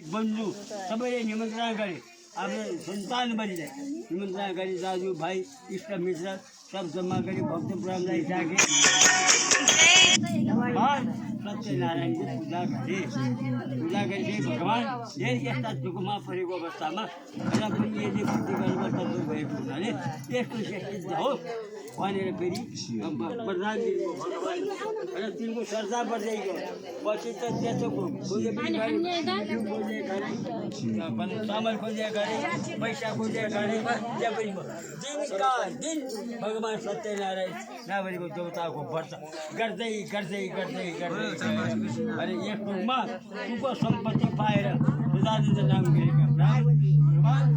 बन्धु सबैले निमन्त्रणा गरे। आफ्नो सन्तानभरिलाई निमन्त्रणा गरी दाजुभाइ इष्टमित्र सब जम्मा गरी भक्त पुराणलाई राखे। सत्यनारायणको पूजा गरे। पूजा गरेपछि भगवान् धेरै यस्ता दुःखमा परेको अवस्थामा र पनि यदि भक्ति गर्नुमा तत्त्व भएको हुनाले यस्तो सिद्ध होस् भनेर फेरि प्रधान दिनुभयो भगवान् र तिनको श्रद्धा बढ्दै गयो। पछि त त्यसो खोजे पनि गरे, खोजे गरे, चामल खोजे गरे, पैसा खोजे गरे, त्यहाँ पनि दिनका दिन भगवान् सत्यनारायण नागरीको देवताको व्रत गर्दै गर्दै गर्दै गर्दै अनि एक रूपमा उप सम्पत्ति पाएर सदानन्द नाम गरेका भगवान्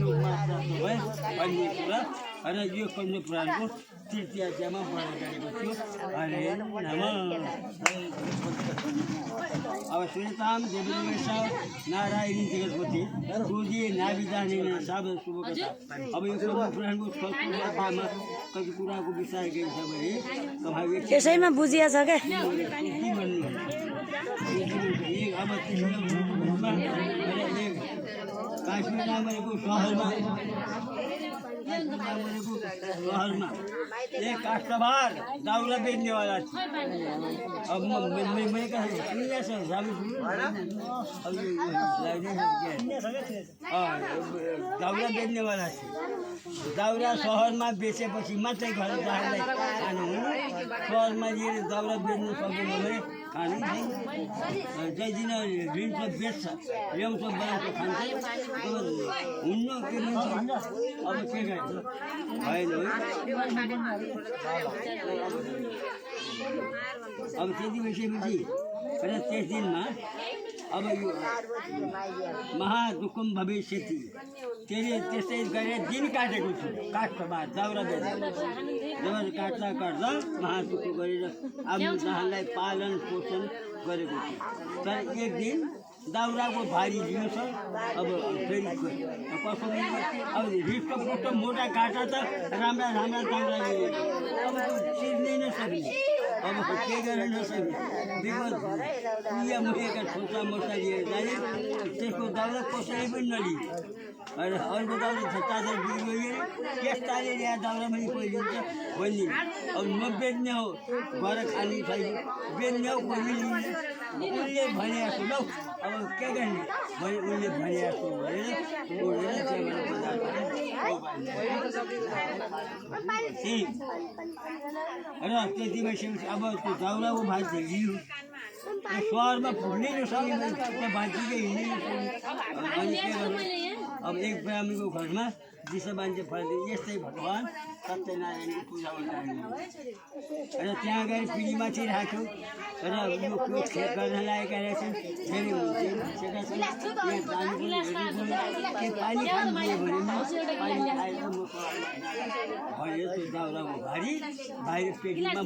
रूपमा प्राप्त भए भन्ने कुरा र यो पद्म पुराणको तृतीय अध्यायमा वर्णन गरेको थियो। हरे नमः। अब सुनिताम देवी नारायणी जगतपति पूज्य नाविदाने साबल शुभकथा। अब यो पद्म पुराणको कथामा कति कुराको विचार गरिन्छ भने त्यसैमा बुझिया छ क्या। अब काश्मीर नामको सहरमा एक काष्ठबार दाउरा बेच्नेवाला थियो। अब मैं दाउरा बेच्नेवाला थियो। दाउरा सहरमा बेचेपछि मात्रै घर जाँदै खानु हुनु, सहरमा लिएर दाउरा बेच्नु सक्दैन भने खानु जय दिन ऋण त बेच्छ, ल्याउँछ बनाउँछ खान्छ, हुन्न के हुन्छ। अब के गर्छ भएन है। अब त्यति भइसकेपछि र त्यस दिनमा अब यो महादुःखम भविष्यति त्यसले त्यस्तै गरेर दिन काटेको छु। काठमा दाउरा बेच्दा जब काट्दा काट्दा महादुःख गरेर आफ्नो जहाँलाई पालन पोषण गरेको छु। तर एक दिन दाउराको भारी लियो छ। अब फेरि कसो अब हृष्टपुष्ट मोटा काटा त राम्रा राम्रा दाउरा लियो, अब चिर्नै नसकिने, अब के गर्न नसकिने विगत कुया मुखेका छोटा मोटा लिएर जाने त्यसको दाउरा कसैले पनि नलिने। अनि अर्को दाउरा ताजा बिग्रियो त्यस्ताले ल्याए दाउरा पनि कोही लिन्छ भन्ने। अब नबेच्ने हो घर खाने छैन, बेच्ने हो कोही लिन्छ। उसले भने जस्तो लौ अब के गर्ने भने उसले भने जस्तो भनेर उडेर र त्यति भइसकेपछि अब त्यो दाउराको भान्जी लियो। सहरमा पुग्नै नसक्यो भने त्यो भान्जीकै हिँड्नै नसक्यो। अनि के गर्नु अब एक ब्राह्मणको घरमा दिशा मान्छे फर्दै यस्तै भगवान् सत्यनारायणको पूजा गर्नु र त्यहाँ गएर पिँढीमाथि राख्यो र यो खेत गर्न लागेका रहेछन्। फेरि भइसकेका छन्, यहाँ जानु पनि के पानी खानु दियो भने पानी खाएर म भनेर त्यो दाउराको भारी बाहिर पेटीमा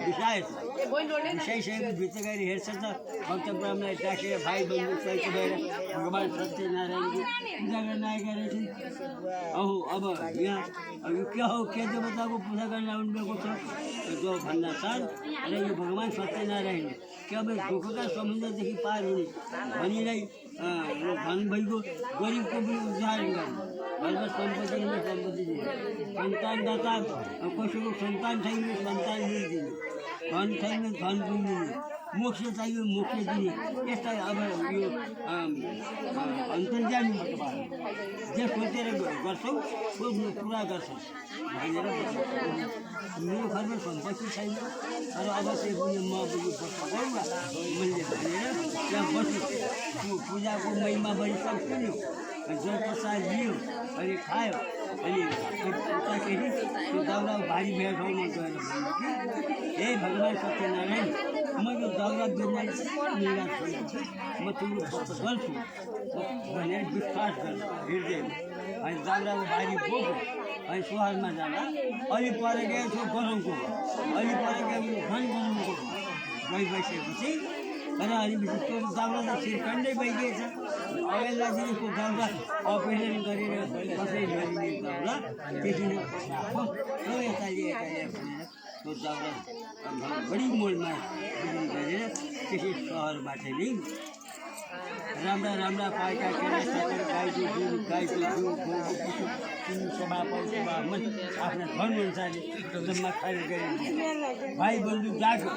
बिसाएछ। बिसाइसकेको भित्र गएर हेर्छ त भक्त ब्राह्मणलाई राखेर भाइ बन्धु सहित गएर भगवान् सत्यनारायणको पूजा गर्न आएका रहेछन्। अब यहाँ यो के हो, के देवताको पूजा गर्न आउनुभएको छ जो भन्दा साथ र यो भगवान् सत्यनारायण के अब दुःखका समुद्रदेखि पार हुने भनीलाई धन भइगयो, गरिबको पनि उद्धार गर्ने, घरमा सम्पत्ति सम्पत्ति दिने, सन्तानदाता कसैको सन्तान छैन सन्तान दिने, धन छैन धन पनि दिने, मोक्ष चाहियो मोक्ष दिने। यस्ता अब यो अन्तर्जामी जे सोचेर गर्छौँ सोच्नु पुरा गर्छौँ भनेर मेरो घरमा सम्पत्ति छैन र अब चाहिँ पनि म बस्नु गरौँला मैले भनेर त्यहाँ बस्यो। पूजाको महिमा बढी सब सुन्यो, जल प्रसाद लियो अनि खायो। अनि उताखेरि त्यो दाउरा भारी भएर ठाउँमा गएर हे भगवान् सत्यनारायण म यो दाउरा बेच्न निराश छु, म तिम्रो भक्त गर्छु भनेर विश्वास गर्छ हृदयमा। अनि दाउराको भारी बोक्यो। अनि सहरमा जाँदा अलि पर गएको छु गरौँको, अलि पर गएको झन् गरौँको गइसकेपछि र अलिपछि त्यो दाउरा त सिर्कन्डै भइदिएछ। अघिल्ला दिनको दाउरा अपरेसन गरेर कसै गरिने दाउरा त्यति नै यता भनेर त्यो दाउरा बढी मोलमा गरेर त्यसै सहरबाट नै राम्रा राम्रा पाएका गाईको जिउ सभा आफ्ना धनअनुसारले जम्मा खाएर गरिन्छ। भाइ बन्धु जागो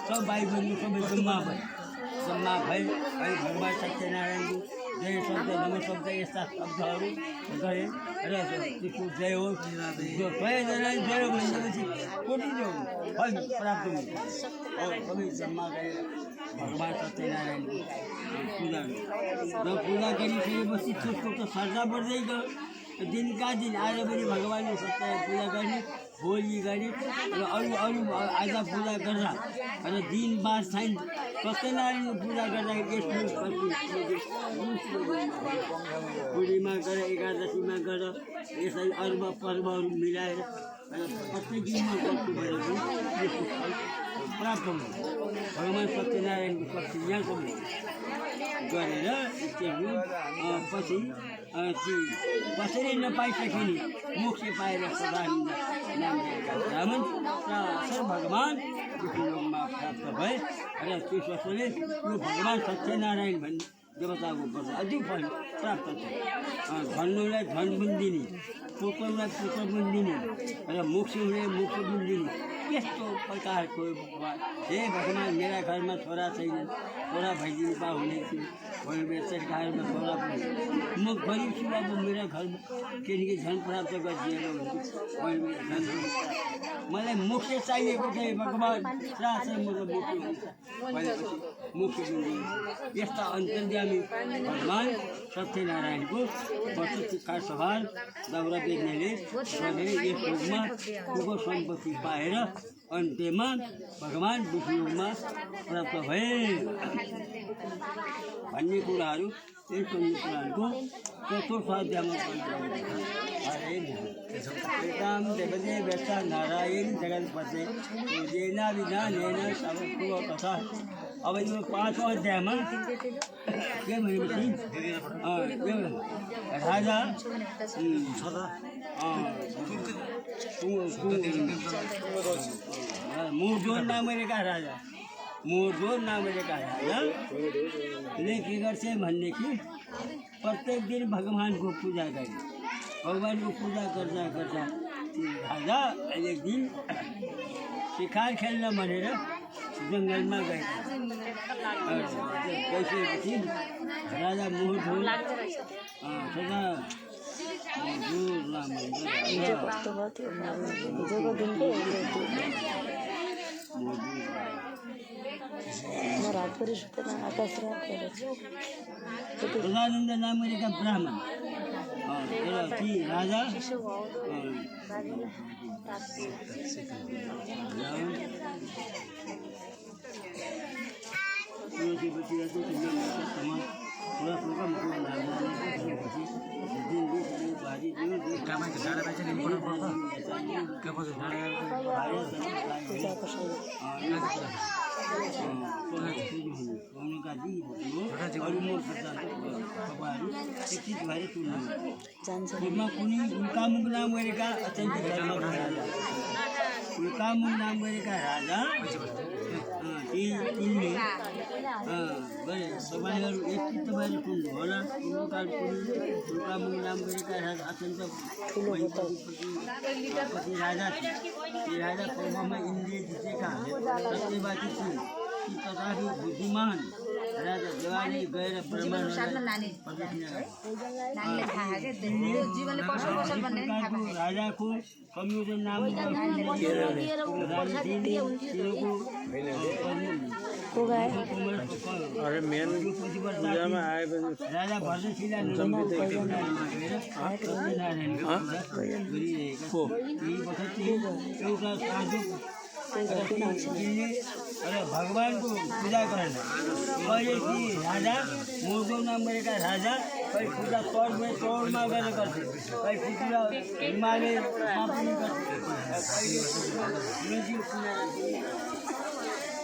सब भाइ बन्धु सबै जम्मा भए अनि भगवान् सत्यनारायणको जय शब्द नम शब्द यस्ता शब्दहरू गरे र त्यसको जय हो जो सबैजना जय हो भनेपछि कोटि फल प्राप्त हुन्छ। सबै जम्मा गरेर भगवान् सत्यनारायणको पूजा गरिसकेपछि त्यसको त श्रद्धा बढ्दै गयो। दिनका दिन आज पनि भगवान्को सत्यनारायण पूजा गर्ने भोलि गर्ने र अरू आज पूजा गर्दा र दिन बाद छैन सत्यनारायणको पूजा गर्दाखेरि पूर्णिमा गरेर एकादशीमा गरेर यसरी अरू पर्वहरू मिलाएर प्रत्येक दिनमा गर्छु भनेर यसको फल प्राप्त हुन्छ। भगवान् सत्यनारायणको शक्ति यहाँसम्म गरेर पछि कसैले नपाइसकिने मोक्ष पाएर सदा ब्राह्मण सर भगवान् विष्णुलोकमा प्राप्त भए र त्यसले यो भगवान् सत्यनारायण भन्ने देवताको पर्छ अझै फल प्राप्त छ। धन्नुलाई धन पनि दिने, पुत्रलाई पुत्र पनि दिने र मोक्ष हुने मोक्ष पनि दिने यस्तो प्रकारको भगवान् हे भगवान् मेरा घरमा छोरा छैन छोरा भइदिनु पा हुने थियो भने सरकारमा छोरा पनि म गरिब छु अब मेरा घरमा किनकि धन प्राप्त गरिदिएर मलाई मोक्ष चाहिएको छ भगवान् साथै मलाई मोक्ष दिनु यस्ता अन्तर्यामी भगवान् सत्यनारायणको बचतका सवार दाउरा बेच्नेले यस युगमा शुभ सम्पत्ति पाएर अन्त्यमा भगवान् विष्णुमा प्राप्त भए भन्ने कुराहरू यस कुराहरूको चतुर्थ अध्यायमा एतां देवते व्यस्ता नारायण जगन्पते पूजेना विधानेन सबकुल कथा। अब यो 5औं अध्यायमा के भनेपछि राजा मुरजोर नामका राजा ले के गर्छ भनेदेखि प्रत्येक दिन भगवान्को पूजा गरे। भगवान्को पूजा गर्दा राजा एक दिन शिकार खेल्न भनेर जङ्गलमा गएका। गइसकेपछि राजा मुरजोर सदा सदानन्द नामका ब्राह्मण ती राजा राजा तपाईँहरू एकचित्त भएर सुन्नु होला। नाम गरेका राजा अत्यन्त राजा थिए। राजा पूर्वमा इन्द्रिय जितेका सत्यवादी थिए तथापि बुद्धिमान राजा देवाले गएर राजाको संयोजन नाम राजा भरतशिला एउटा साधु भगवान्को पूजा गर्न कहिले कि राजा मुरजोर नाम गरेका राजा कहिले पूजा तौरमा गएर गर्थे, कहिले पूजा हिमालयमा पनि गर्थे।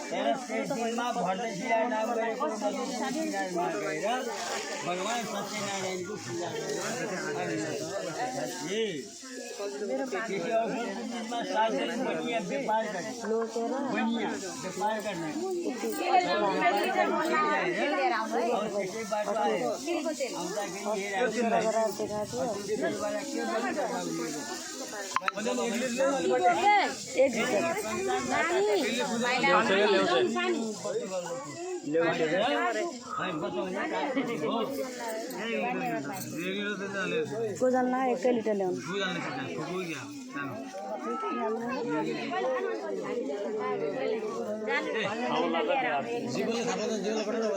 दिनमा भरतशिला नाम गरेको किनारमा गएर भगवान् सत्यनारायणको पूजा किसी और में साल से बढ़िया व्यापार करना बढ़िया व्यापार करना और किसी बात है हम तक ये को जानना 1 लीटर ले जीवन